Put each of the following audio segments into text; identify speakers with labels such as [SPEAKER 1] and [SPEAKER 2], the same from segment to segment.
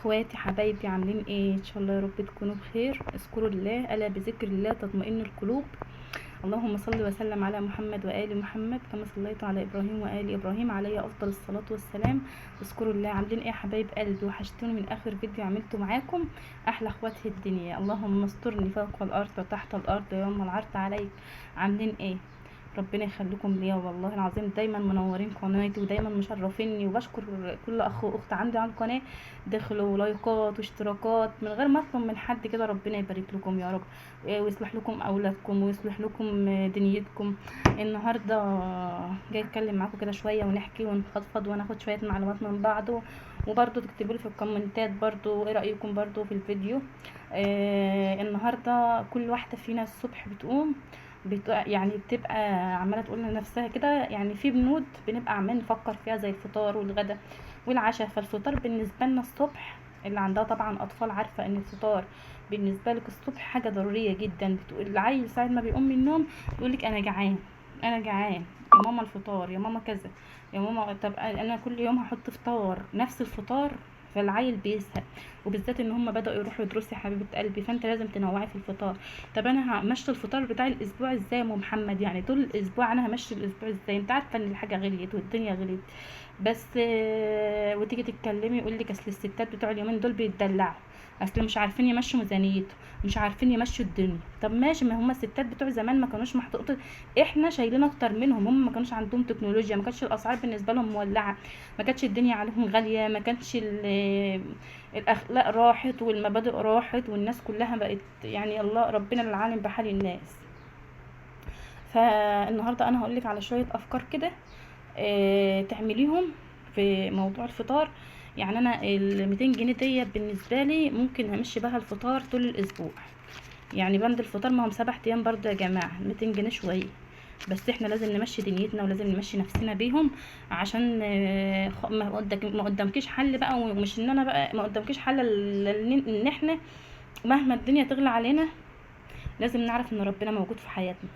[SPEAKER 1] اخواتي حبايبي عاملين ايه؟ ان شاء الله يا رب تكونوا بخير. اذكروا الله، الا بذكر الله تطمئن القلوب. اللهم صل وسلم على محمد وآل محمد كما صليت على ابراهيم وآل ابراهيم عليه افضل الصلاة والسلام. اذكروا الله. عاملين ايه يا حبايب قلبي؟ وحشتوني من اخر فيديو عملته معاكم. احلى اخوات في الدنيا، اللهم استرني فوق الارض وتحت الارض يوم العرض عليك. عاملين ايه؟ ربنا يخليكم ليا والله العظيم، دايما منورين قناتي ودايما مشرفيني، وبشكر كل اخ واخت عندي على القناه دخلوا لايكات واشتراكات من غير ما اطلب من حد كده. ربنا يبارك لكم يا رب، ويصلح لكم اولادكم ويصلح لكم دنيتكم. النهارده جاي اتكلم معاكم كده شويه ونحكي ونفضفض وناخد شويه معلومات من بعض، وبرضو تكتبوا لي في الكومنتات برضو ايه رايكم برضو في الفيديو. النهارده كل واحده فينا الصبح بتقوم يعني بتبقى عماله تقول لنفسها كده، يعني في بنود بنبقى عمالين نفكر فيها زي الفطار والغدا والعشاء. فالفطار بالنسبه لنا الصبح، اللي عندها طبعا اطفال عارفه ان الفطار بالنسبه لك الصبح حاجه ضروريه جدا. بتقول العيل ساعه ما بيقوم من النوم يقول لك انا جعان، انا جعان يا ماما الفطار، يا ماما كذا، يا ماما. طب انا كل يوم هحط فطار نفس الفطار، فالعيل بيزهق. وبالذات ان هم بداوا يروحوا يدرسوا يا حبيبه قلبي، فانت لازم تنوعي في الفطار. طب انا همشي الفطار بتاع الاسبوع ازاي يا ام محمد؟ يعني طول الاسبوع انا همشي الاسبوع ازاي؟ انت عارفه ان الحاجه غليت والدنيا غليت، بس وتيجي تتكلمي يقول لك اصل الستات بتوع اليومين دول بيتدلعوا، اصل مش عارفين يمشوا ميزانيته، مش عارفين يمشوا الدنيا. طب ماشي، ما هم الستات بتوع زمان ما كانوش محطوط، احنا شايلين اكتر منهم. هم ما كانوش عندهم تكنولوجيا، ما كانتش الاسعار بالنسبه لهم مولعه، ما كانتش الدنيا عليهم غاليه، ما كانتش الاخلاق راحت والمبادئ راحت والناس كلها بقت يعني الله ربنا العالم بحال الناس. فالنهارده انا هقولك على شويه افكار كده تعمليهم في موضوع الفطار. يعني انا ال 200 جنيه دي بالنسبه لي ممكن همشي بها الفطار طول الاسبوع. يعني بند الفطار ما هم 7 ايام برضه يا جماعه، 200 جنيه شويه، بس احنا لازم نمشي دنيتنا ولازم نمشي نفسنا بيهم. عشان ما قدامكيش حل بقى، ومش ان انا بقى ما قدامكيش حل ان احنا مهما الدنيا تغلى علينا لازم نعرف ان ربنا موجود في حياتنا.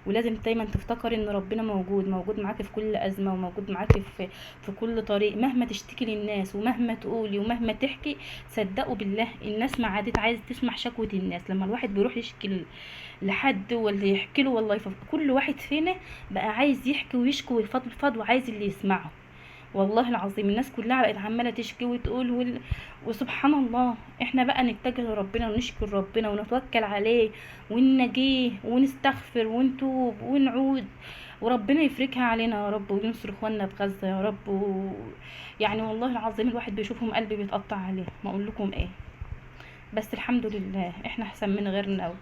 [SPEAKER 1] ولازم دايما تفتكري ان ربنا موجود معاكي في كل ازمه، وموجود معاكي في كل طريق. مهما تشتكي للناس ومهما تقولي ومهما تحكي، صدقوا بالله الناس ما عادت عايزه تسمع شكوى الناس. لما الواحد بيروح يشكي لحد ولا يحكي له، والله كل واحد فينا بقى عايز يحكي ويشكي ويفضفض وعايز اللي يسمعه. والله العظيم الناس كلها بقت عماله تشكي وتقول وسبحان الله. احنا بقى نتجه لربنا ونشكر ربنا ونتوكل عليه وننجيه ونستغفر ونتوب ونعود، وربنا يفرجها علينا يا رب وينصر اخواننا في غزه يا رب يعني والله العظيم الواحد بيشوفهم قلبي بيتقطع عليه، ما اقول لكم ايه. بس الحمد لله احنا احسن من غيرنا،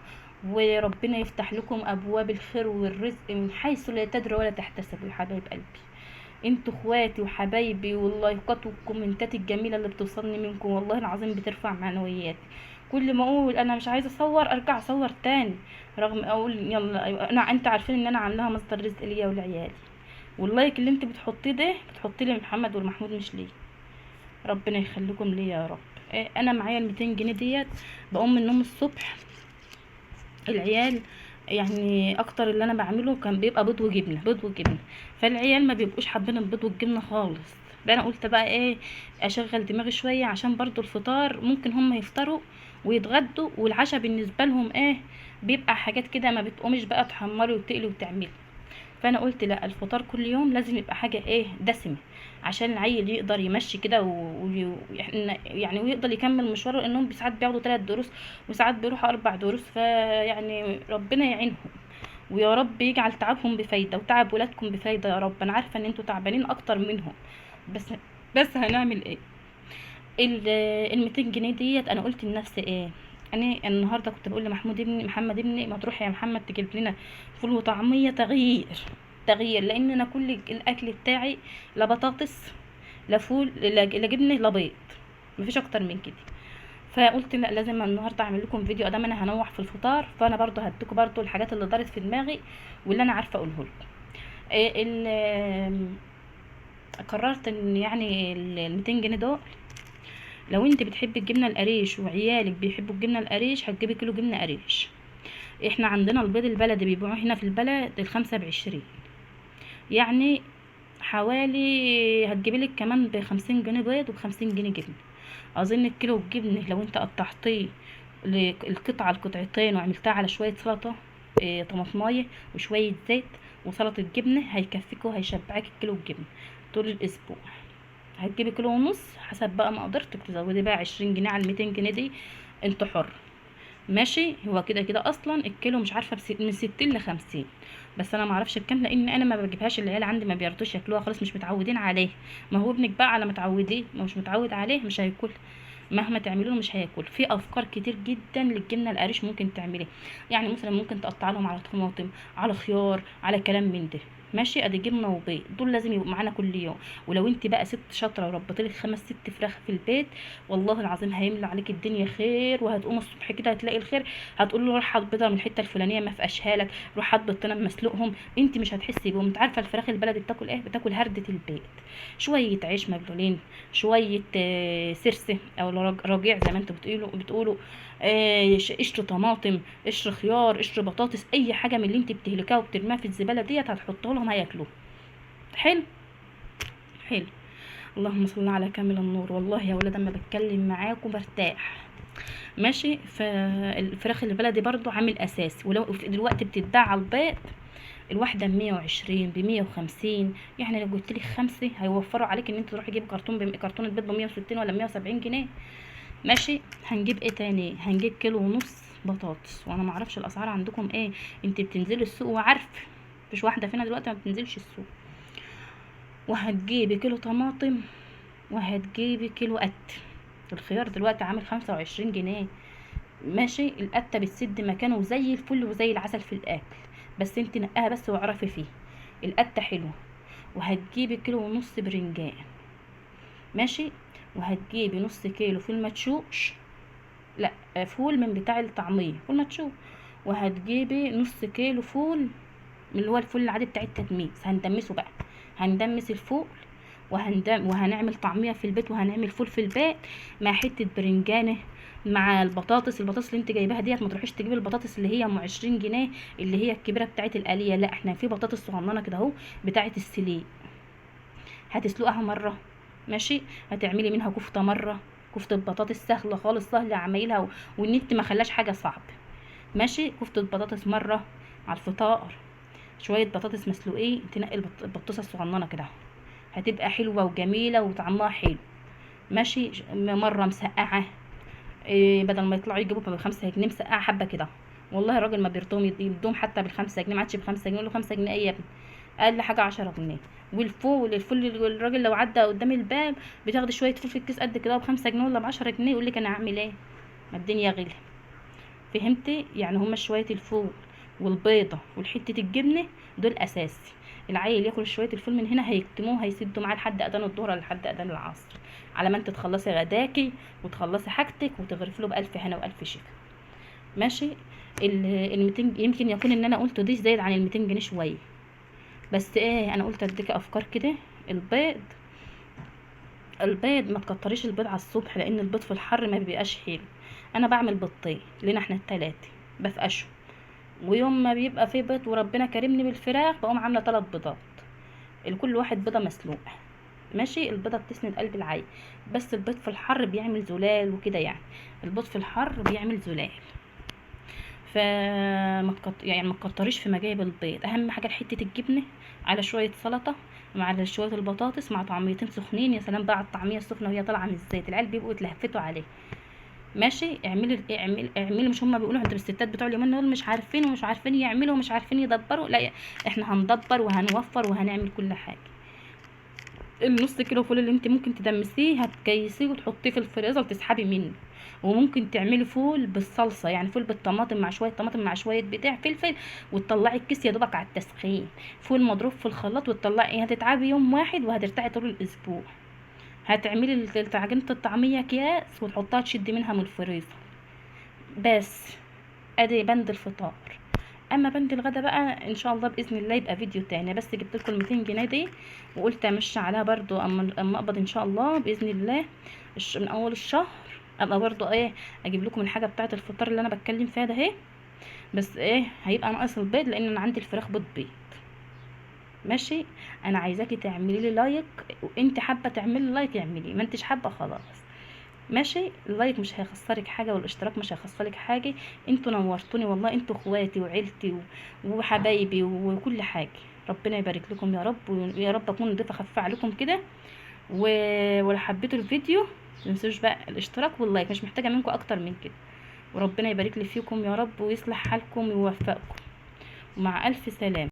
[SPEAKER 1] وربنا يفتح لكم ابواب الخير والرزق من حيث لا تدروا ولا تحتسبوا يا حبايب قلبي. انتوا اخواتي وحبايبي، واللايكات والكومنتات الجميله اللي بتوصلني منكم والله العظيم بترفع معنوياتي. كل ما اقول انا مش عايزه اصور ارجع اصور تاني، رغم اقول يلا انت عارفين ان انا عاملاها مصدر رزق ليا ولعيالي. واللايك اللي انت بتحطيه ده بتحطيه لمحمد والمحمود مش ليه. ربنا يخليكم ليا يا رب. انا معايا ال 200 جنيه ديت، بقوم من النوم الصبح العيال يعني اكتر اللي انا بعمله كان بيبقى بيض وجبنه، بيض وجبنه. فالعيال ما بيبقوش حابين البيض والجبنه خالص. انا قلت بقى ايه، اشغل دماغي شويه عشان برضو الفطار ممكن هم يفطروا ويتغدوا، والعشاء بالنسبه لهم ايه، بيبقى حاجات كده ما بتقومش بقى تحمري وتقلي وتعملي. فانا قلت لا، الفطار كل يوم لازم يبقى حاجه ايه، دسمه، عشان العيل يقدر يمشي كده يعني ويقدر يكمل مشواره. لانهم ساعات بياخدوا 3 دروس وساعات بيروحوا 4 دروس، فيعني ربنا يعينهم ويا رب يجعل تعبهم بفايده وتعب ولادكم بفايده يا رب. انا عارفه ان انتوا تعبانين اكتر منهم، بس بس هنعمل ايه. ال 200 جنيه ديت انا قلت لنفسي ايه، انا النهارده كنت بقول لمحمود ابني، محمد ابني، ما تروح يا محمد تجيب لنا فول وطعميه تغيير، تغيير، لان انا كل الاكل بتاعي لا بطاطس لا فول لا جبنه لا بيض، مفيش اكتر من كده. فقلت لا، لازم النهارده اعمل لكم فيديو ادام انا هنوع في الفطار، فانا برضو هديكم برضو الحاجات اللي دارت في دماغي واللي انا عارفه اقوله لكم. قررت ان يعني ال 200 جنيه دول، لو انت بتحبي الجبنه القريش وعيالك بيحبوا الجبنه القريش هتجيبي كيلو جبنه قريش. احنا عندنا البيض البلدي بيبيعوه هنا في البلد ال5 ب20، يعني حوالي هتجيبي لك كمان ب50 جنيه بيض و50 جنيه جبنه. اظن الكيلو الجبنه لو انت قطعتيه القطعه القطعتين وعملتها على شويه سلطه، طماطمايه وشويه زيت وسلطه جبنه، هيكفيك وهيشبعك الكيلو الجبنه طول الاسبوع. هتجيبي كيلو ونص حسب بقى مقدرتك، تزودي بقى 20 جنيه على 200 جنيه دي، انت حر. ماشي. هو كده كده اصلا الكيلو مش عارفه من 60 ل50، بس انا ما اعرفش بكام لان انا ما بجيبهاش، العيال عندي ما بيرضوش ياكلوها خالص، مش متعودين عليه. ما هو ابنك بقى على متعودين، ما مش متعود عليه مش هياكل، مهما تعملي له مش هياكل. في افكار كتير جدا للجبنه القريش ممكن تعمليه، يعني مثلا ممكن تقطع لهم على طماطم، على خيار، على كلام من ده. ماشي. ادي جبنه وبيض دول لازم يبقوا معانا كل يوم. ولو انت بقى ست شاطره وربطلك 5 6 فراخ في البيت، والله العظيم هيملى عليك الدنيا خير. وهتقوم الصبح كده هتلاقي الخير، هتقول له روح هات بيضه من الحته الفلانيه ما فقاشها لك، روح هات بيضتين مسلوقهم، انت مش هتحسي بيهم. انت عارفه الفراخ البلدي بتاكل ايه؟ بتاكل هرده البيت، شويه عيش مبلولين، شويه سرسه او رجيع زي ما انتوا بتقولوا، قشر طماطم، قشر خيار، قشر بطاطس، اي حاجه من اللي انت بتهلكها وبترميها في الزباله ديت هتحطها لهم هياكلوها. حلو. حلو. اللهم صل على كامل النور. والله يا ولاد اما بتكلم معاكم برتاح. ماشي. فالفراخ البلدي برضو عامل اساسي، ولو دلوقتي بتتباع على البيض الواحده ب120 ب150، يعني لو قلت لك 5 هيوفروا عليك ان انت تروحي تجيب كرتون البيض ب160 ولا 170 جنيه. ماشي. هنجيب ايه تاني؟ هنجيب كيلو ونص بطاطس، وانا معرفش الاسعار عندكم ايه، انت بتنزلي السوق وعارف مفيش واحده فينا دلوقتي ما بتنزلش السوق. وهتجيبي كيلو طماطم، وهتجيبي كيلو قت. الخيار دلوقتي عامل 25 جنيه. ماشي. القتة بتسد مكانه وزي الفل وزي العسل في الاكل، بس انت نقاها بس واعرفي فيه، القتة حلوه. وهتجيبي كيلو ونص برنجان. ماشي. وهتجيبي نص كيلو فول مدشوش، لا فول من بتاع الطعميه، فول مدشوش. وهتجيبي نص كيلو فول من اللي هو الفول العادي بتاع التدميس، هندمسه بقى، هندمس الفول وهنعمل طعميه في البيت، وهنعمل فول في البيت مع حته برنجانه مع البطاطس اللي انت جايباها ديت. ما تروحيش تجيبي البطاطس اللي هي ام 20 جنيه اللي هي الكبيره بتاعه الآلية، لا احنا في بطاطس صغننه كده اهو بتاعه السليق، هتسلقها مره. ماشي. هتعملي منها كفته مره، كفته بطاطس سهله خالص، سهله عمايلها والنت ما خلاش حاجه صعب. ماشي. كفته بطاطس مره على الفطار، شويه بطاطس مسلوقين، تنقي البطاطسه الصغننه كده هتبقى حلوه وجميله وطعمها حلو. ماشي. مره مسقعه، بدل ما يطلعوا يجيبوا ب5 جنيه مسقعه حبه كده، والله الراجل ما بيرضوهم يدوم حتى ب5 جنيه، ما عادش ب5 جنيه، يقول له 5 جنيه ايه يا ابني، اقل حاجه 10 جنيه. الفول الراجل لو عدى قدام الباب بتاخدي شويه فول في الكيس قد كده ب5 جنيه ولا ب10 جنيه، يقول لك انا هعمل ايه، ما الدنيا غلي. فهمتي؟ يعني هما شويه الفول والبيضه والحته الجبنه دول اساسي. العيل ياكل شويه الفول من هنا هيكتموه، هيسدوا معاه لحد اذان الظهر لحد اذان العصر، على ما انت تخلصي غداكي وتخلصي حاجتك وتغرفي له بالف هنا والف شفا. ماشي. ال 200 يمكن يكون ان انا قلته دي زايد عن ال 200 جنيه شويه، بس ايه انا قلت اديكي افكار كده. البيض البيض ما تكتريش البيض على الصبح لان البيض في الحر ما بيبقاش حلو. انا بعمل بيضتين لنا احنا التلاتة بفقشهم، ويوم ما بيبقى فيه بيض وربنا كرمني بالفراخ بقوم عامله 3 بيضات، لكل واحد بيضه مسلوقه. ماشي. البيضه بتسند قلب العين، بس البيض في الحر بيعمل زلال وكده، يعني البيض في الحر بيعمل زلال. يعني ما تكتريش في مجايب البيض. اهم حاجه حته الجبنه على شويه سلطه مع شويه البطاطس مع طعميتين سخنين، يا سلام بقى على الطعميه السخنه وهي طالعه من الزيت، العيال بيبقوا اتلهفتوا عليه. ماشي. اعملي مش هما بيقولوا انتوا الستات بتوع اليومين دول مش عارفين ومش عارفين يعملوا ومش عارفين يدبروا، لا احنا هندبر وهنوفر وهنعمل كل حاجه. النص كيلو فول اللي انت ممكن تدمسيه هتكيسيه وتحطيه في الفريزر تسحبي منه. وممكن تعملي فول بالصلصه، يعني فول بالطماطم مع شويه طماطم مع شويه بتاع فلفل، وتطلعي الكيس يا دوبك على التسخين، فول مضروب في الخلاط وتطلعي، هتتعبي يوم واحد وهترتاحي طول الاسبوع. هتعملي عجينه الطعميه اكياس وتحطها تشدي منها من الفريزر. بس ادي بند الفطار. اما بند الغدا بقى ان شاء الله باذن الله يبقى فيديو تاني، بس جبت لكم 200 جنيه دي وقلت امشي عليها برضو اما اقبض ان شاء الله باذن الله من اول الشهر، ابقى برضو ايه اجيب لكم الحاجه بتاعه الفطار اللي انا بتكلم فيها ده اهي. بس ايه هيبقى ناقص البيض لان انا عندي الفراخ بيض. ماشي. انا عايزاكي تعملي لي لايك، وانت حابه تعملي لايك اعملي، ما انتش حابه خلاص. ماشي. اللايك مش هيخسرك حاجه، والاشتراك مش هيخسرك حاجه. انتوا نورتوني والله، انتوا اخواتي وعيلتي وحبايبي وكل حاجه. ربنا يبارك لكم يا رب، ويا رب اكون ضيفه خفيفه عليكم كده. ولو حبيتوا الفيديو متنسوش بقى الاشتراك واللايك، مش محتاجه منكم اكتر من كده. وربنا يبارك لي فيكم يا رب، ويصلح حالكم ويوفقكم. ومع الف سلامه.